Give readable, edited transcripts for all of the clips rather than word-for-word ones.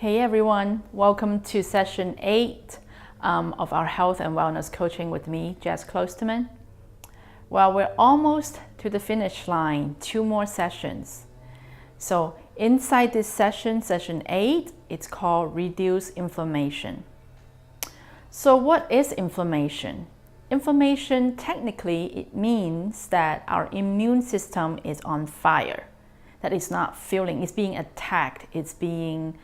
Hey everyone, welcome to session 8 of our health and wellness coaching with me, Jess Kloosterman. Well, we're almost to the finish line, 2 more sessions. So inside this session, session 8, it's called Reduce Inflammation. So what is inflammation? Inflammation, technically, it means that our immune system is on fire, that it's not feeling, it's being attacked, it's being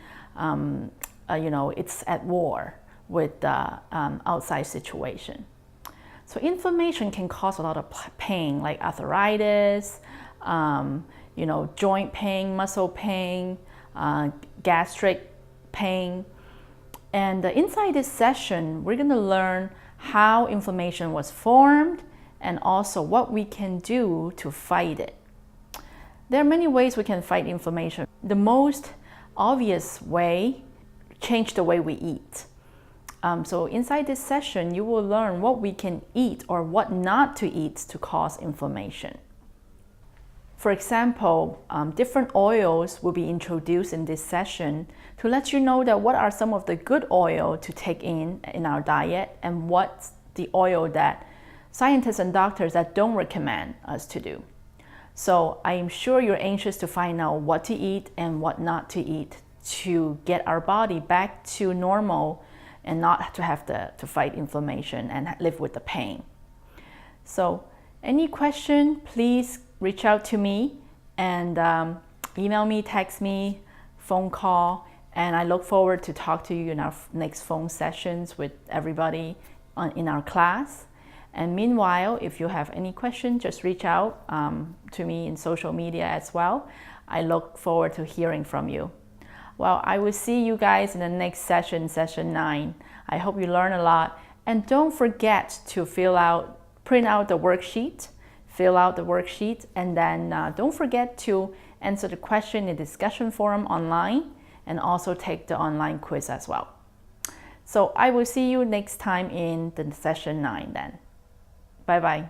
it's at war with the outside situation. So inflammation can cause a lot of pain, like arthritis, joint pain, muscle pain, gastric pain. And inside this session, we're going to learn how inflammation was formed and also what we can do to fight it. There are many ways we can fight inflammation. The most obvious way, change the way we eat. So inside this session, you will learn what we can eat or what not to eat to cause inflammation. For example, different oils will be introduced in this session to let you know that what are some of the good oil to take in our diet and what's the oil that scientists and doctors that don't recommend us to do. So I am sure you're anxious to find out what to eat and what not to eat to get our body back to normal and not to have to fight inflammation and live with the pain. So any question, please reach out to me and email me, text me, phone call, and I look forward to talk to you in our next phone sessions with everybody in our class. And meanwhile, if you have any questions, just reach out to me in social media as well. I look forward to hearing from you. Well, I will see you guys in the next session, session 9. I hope you learn a lot. And don't forget to print out the worksheet, fill out the worksheet, and then don't forget to answer the question in the discussion forum online and also take the online quiz as well. So I will see you next time in the session 9 then. Bye-bye.